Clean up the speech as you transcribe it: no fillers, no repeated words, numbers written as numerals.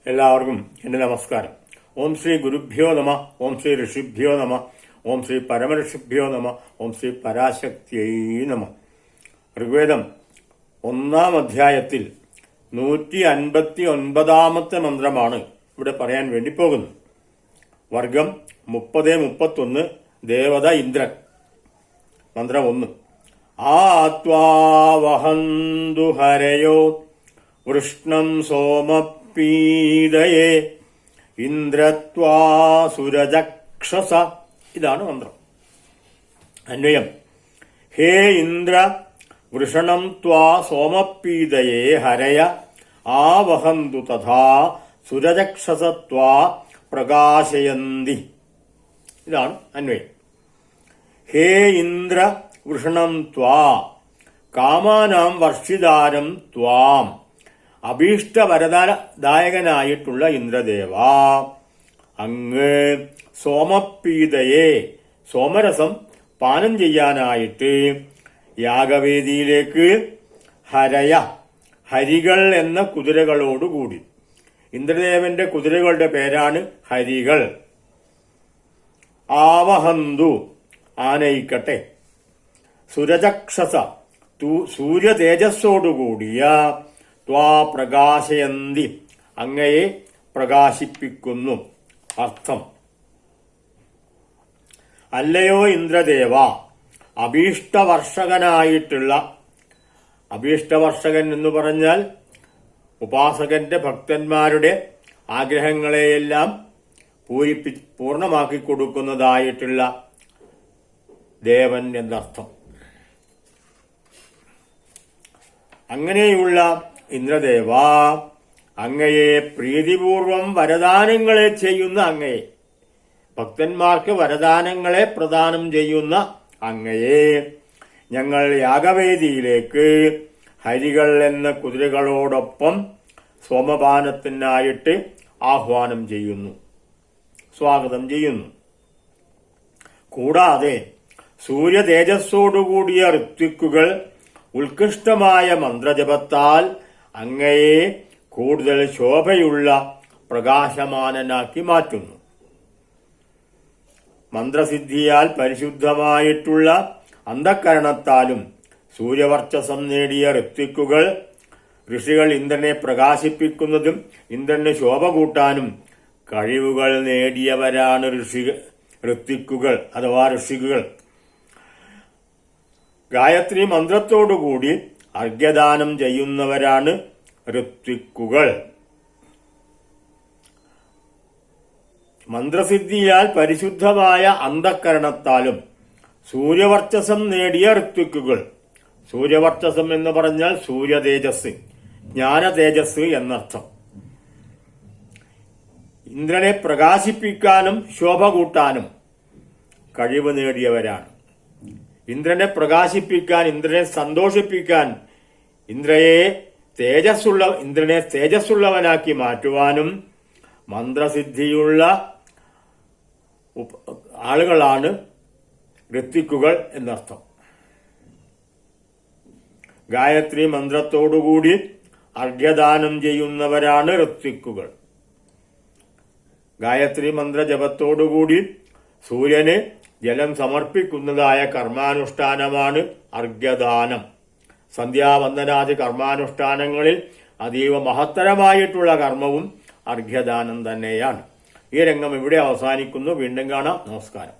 എല്ലാവർക്കും എന്റെ നമസ്കാരം. ഓം ശ്രീ ഗുരുഭ്യോ നമ. ഓം ശ്രീ ഋഷിഭ്യോ നമ. ഓം ശ്രീ പരമഋഷിഭ്യോ നമ. ഓം ശ്രീ പരാശക്തിയൈ നമ. ഋഗ്വേദം 1-ാം അധ്യായത്തിൽ 159-ാമത്തെ മന്ത്രമാണ് ഇവിടെ പറയാൻ വേണ്ടി പോകുന്നത്. വർഗം 30-31, ദേവത ഇന്ദ്രൻ. മന്ത്രം 1. ആത്വാ വഹന്തു ഹരയോ വൃഷ്ണം സോമപീതയേ ഇന്ദ്രത്വാ സുരജക്ഷസ. ഇതാണ് മന്ത്രം. അന്വയം: ഹേ ഇന്ദ്ര, വൃഷണം ത്വാ സോമപീതയേ ഹരയ ആവഹന്തു തഥാ സുരജക്ഷസ ത്വാ പ്രകാശയന്തി. ഇതാണ് അന്വയം. ഹേ ഇന്ദ്ര, വൃഷണം ത്വാ കാമാനാം വർഷിതാരം ത്വാം. അഭീഷ്ടവരദായകനായിട്ടുള്ള ഇന്ദ്രദേവ, അങ്ങ് സോമപീതയെ സോമരസം പാനം ചെയ്യാനായിട്ട് യാഗവേദിയിലേക്ക് ഹരയ ഹരികൾ എന്ന കുതിരകളോടുകൂടി. ഇന്ദ്രദേവന്റെ കുതിരകളുടെ പേരാണ് ഹരികൾ. ആവഹന്തു ആനയിക്കട്ടെ. സുരജക്ഷസ സൂര്യതേജസ്സോടുകൂടിയ ത്വാ പ്രകാശയന്തി അങ്ങയെ പ്രകാശിപ്പിക്കുന്നു. അർത്ഥം: അല്ലയോ ഇന്ദ്രദേവ, അഭീഷ്ടവർഷകനായിട്ടുള്ള, അഭീഷ്ടവർഷകൻ എന്ന് പറഞ്ഞാൽ ഉപാസകന്റെ ഭക്തന്മാരുടെ ആഗ്രഹങ്ങളെയെല്ലാം പൂർണ്ണമാക്കി കൊടുക്കുന്നതായിട്ടുള്ള ദേവൻ എന്നർത്ഥം. അങ്ങനെയുള്ള ഇന്ദ്രദേവ, അങ്ങയെ പ്രീതിപൂർവം വരദാനങ്ങളെ ചെയ്യുന്ന അങ്ങയെ, ഭക്തന്മാർക്ക് വരദാനങ്ങളെ പ്രദാനം ചെയ്യുന്ന അങ്ങയെ ഞങ്ങൾ യാഗവേദിയിലേക്ക് ഹരികൾ എന്ന കുതിരകളോടൊപ്പം സോമപാനത്തിനായിട്ട് ആഹ്വാനം ചെയ്യുന്നു, സ്വാഗതം ചെയ്യുന്നു. കൂടാതെ സൂര്യ തേജസ്സോടുകൂടിയ ഋത്വിക്കുകൾ ഉത്കൃഷ്ടമായ മന്ത്രജപത്താൽ അങ്ങയെ കൂടുതൽ ശോഭയുള്ള പ്രകാശമാനനാക്കി മാറ്റുന്നു. മന്ത്രസിദ്ധിയാൽ പരിശുദ്ധമായിട്ടുള്ള അന്ധക്കരണത്താലും സൂര്യവർച്ചസം നേടിയ ഋത്വിക്കുകൾ, ഋഷികൾ ഇന്ദ്രനെ പ്രകാശിപ്പിക്കുന്നതും ഇന്ദ്രന് ശോഭ കൂട്ടാനും കഴിവുകൾ നേടിയവരാണ് ഋത്വിക്കുകൾ അഥവാ ഋഷികൾ. ഗായത്രി മന്ത്രത്തോടുകൂടി അർഘ്യദാനം ചെയ്യുന്നവരാണ് ഋത്വിക്കുകൾ. മന്ത്രസിദ്ധിയാൽ പരിശുദ്ധമായ അന്ധക്കരണത്താലും സൂര്യവർച്ചസം നേടിയ ഋത്വിക്കുകൾ. സൂര്യവർച്ചസം എന്ന് പറഞ്ഞാൽ സൂര്യ തേജസ്, ജ്ഞാന തേജസ് എന്നർത്ഥം. ഇന്ദ്രനെ പ്രകാശിപ്പിക്കാനും ശോഭ കൂട്ടാനും കഴിവ് നേടിയവരാണ്. ഇന്ദ്രനെ പ്രകാശിപ്പിക്കാൻ, ഇന്ദ്രനെ സന്തോഷിപ്പിക്കാൻ, ഇന്ദ്രനെ തേജസ്സുള്ളവനാക്കി മാറ്റുവാനും മന്ത്രസിദ്ധിയുള്ള ആളുകളാണ് ഋത്വിക്കുകൾ എന്നർത്ഥം. ഗായത്രി മന്ത്രത്തോടുകൂടി അർഘ്യദാനം ചെയ്യുന്നവരാണ് ഋത്വിക്കുകൾ. ഗായത്രി മന്ത്രജപത്തോടുകൂടി സൂര്യന് ജലം സമർപ്പിക്കുന്നതായ കർമാനുഷ്ഠാനമാണ് അർഘ്യദാനം. സന്ധ്യാവന്ദനാദി കർമാനുഷ്ഠാനങ്ങളിൽ അതീവ മഹത്തരമായിട്ടുള്ള കർമ്മവും അർഘ്യദാനം തന്നെയാണ്. ഈ രംഗം ഇവിടെ അവസാനിക്കുന്നു. വീണ്ടും കാണാം. നമസ്കാരം.